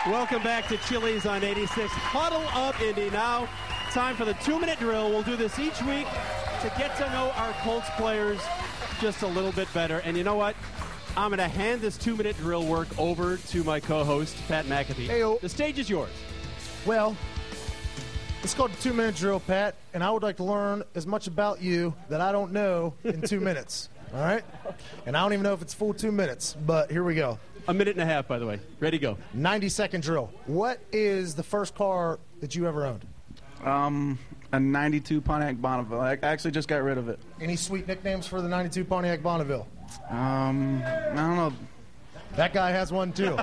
Welcome back to Chili's on 86. Huddle up, Indy. Now, time for the 2-minute drill. We'll do this each week to get to know our Colts players just a little bit better. And you know what? I'm going to hand this 2-minute drill work over to my co-host, Pat McAfee. Hey-o. The stage is yours. Well, it's called the 2-minute drill, Pat, and I would like to learn as much about you that I don't know in 2 minutes. All right? And I don't even know if it's full 2 minutes, but here we go. A minute and a half, by the way. Ready, go. 90-second drill. What is the first car that you ever owned? A 92 Pontiac Bonneville. I actually just got rid of it. Any sweet nicknames for the 92 Pontiac Bonneville? I don't know. That guy has one, too.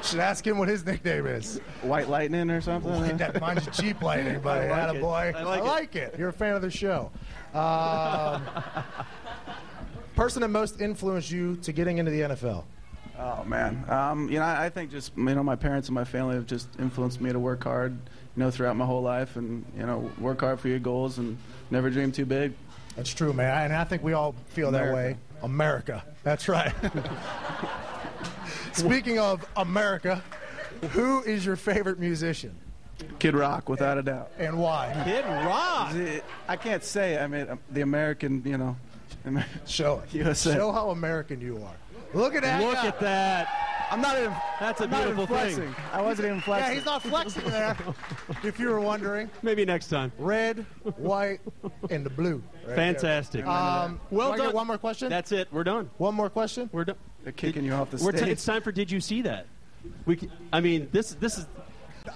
Should ask him what his nickname is. White Lightning or something? Mine's Jeep Lightning, buddy. I like Attaboy. I like it. You're a fan of the show. Person that most influenced you to getting into the NFL? Oh, man. I think just, my parents and my family have just influenced me to work hard, throughout my whole life and, work hard for your goals and never dream too big. That's true, man. And I think we all feel that way. America. That's right. Speaking of America, who is your favorite musician? Kid Rock, without a doubt. And why? Kid Rock. I can't say. the American, Show it. USA. Show how American you are. Look at that. Look guy. at that. I'm not even. That's a I'm not even beautiful flexing. thing. I wasn't even flexing. Yeah, he's not flexing there. If you were wondering. Maybe next time. Red, white, and the blue. Right Fantastic. well Well done. Get one more question? That's it. We're done. One more question? We're done. They're kicking you off the stage. It's time for Did You See That? This is.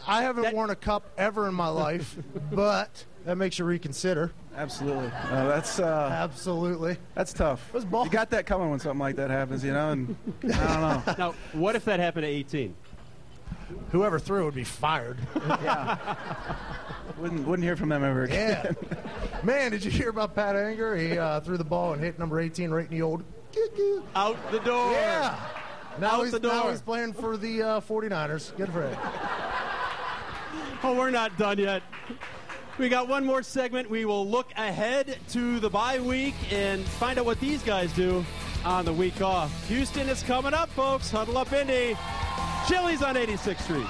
I haven't worn a cup ever in my life, but that makes you reconsider. Absolutely. Absolutely. That's tough. It was You got that coming when something like that happens, and I don't know. Now, what if that happened at 18? Whoever threw would be fired. Yeah. Wouldn't hear from them ever again. Yeah. Man, did you hear about Pat Angerer? He threw the ball and hit number 18 right in the old. Out the door. Yeah. Now Out he's playing for the 49ers. Good for him. Oh, we're not done yet. We got one more segment. We will look ahead to the bye week and find out what these guys do on the week off. Houston is coming up, folks. Huddle up, Indy. Chili's on 86th Street.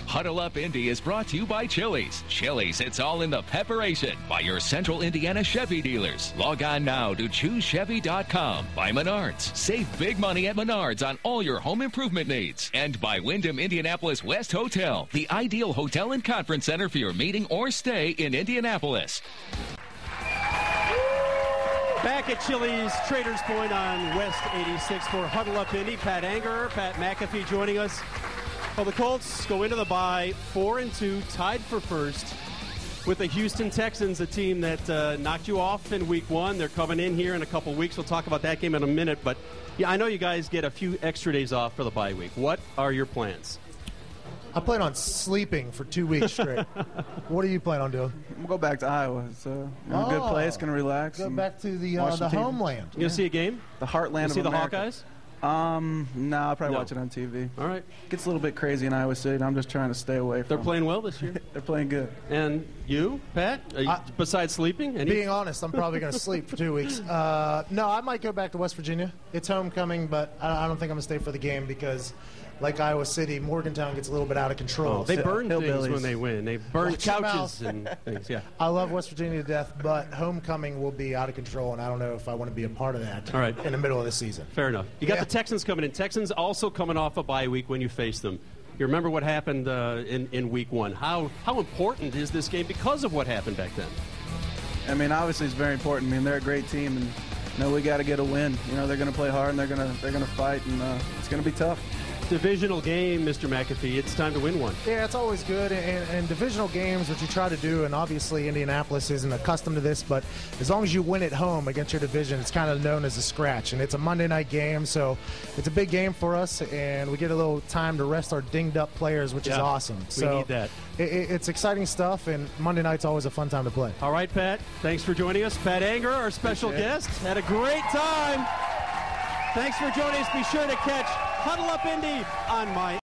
Huddle Up Indy is brought to you by Chili's. Chili's, it's all in the preparation. By your Central Indiana Chevy dealers. Log on now to ChooseChevy.com. By Menards. Save big money at Menards on all your home improvement needs. And by Wyndham Indianapolis West Hotel, the ideal hotel and conference center for your meeting or stay in Indianapolis. Back at Chili's Traders Point on West 86 for Huddle Up Indy. Pat Angerer, Pat McAfee joining us. Well, the Colts go into the bye 4-2, tied for first with the Houston Texans, a team that knocked you off in week one. They're coming in here in a couple weeks. We'll talk about that game in a minute. But, yeah, I know you guys get a few extra days off for the bye week. What are your plans? I plan on sleeping for 2 weeks straight. What do you plan on doing? We'll go back to Iowa. It's a good place, going to relax. Go back to the TV. homeland. You going to see a game? The heartland of see America. The Hawkeyes? No, I'll probably watch it on TV. All right. It gets a little bit crazy in Iowa City, and I'm just trying to stay away from They're playing well this year? They're playing good. And you, Pat? Besides sleeping? Being honest, I'm probably going to sleep for 2 weeks. No, I might go back to West Virginia. It's homecoming, but I don't think I'm going to stay for the game because, like Iowa City, Morgantown gets a little bit out of control. Oh, they burn things hillbillies. when they win. They burn Watch your couches mouth. and things, yeah. I love West Virginia to death, but homecoming will be out of control, and I don't know if I want to be a part of that All right. in the middle of the season. Fair enough. You got Yeah. the Texans coming in. Texans also coming off a bye week when you face them. You remember what happened in week one. How important is this game because of what happened back then? Obviously it's very important. They're a great team, and we got to get a win. They're going to play hard, and they're going to fight, and it's going to be tough. Divisional game, Mr. McAfee. It's time to win one. Yeah, it's always good. And divisional games, what you try to do, and obviously Indianapolis isn't accustomed to this, but as long as you win at home against your division, it's kind of known as a scratch. And it's a Monday night game, so it's a big game for us, and we get a little time to rest our dinged-up players, which is awesome. We need that. It's exciting stuff, and Monday night's always a fun time to play. All right, Pat. Thanks for joining us. Pat Angerer, our special guest. Had a great time. Thanks for joining us. Be sure to catch Huddle Up Indy on my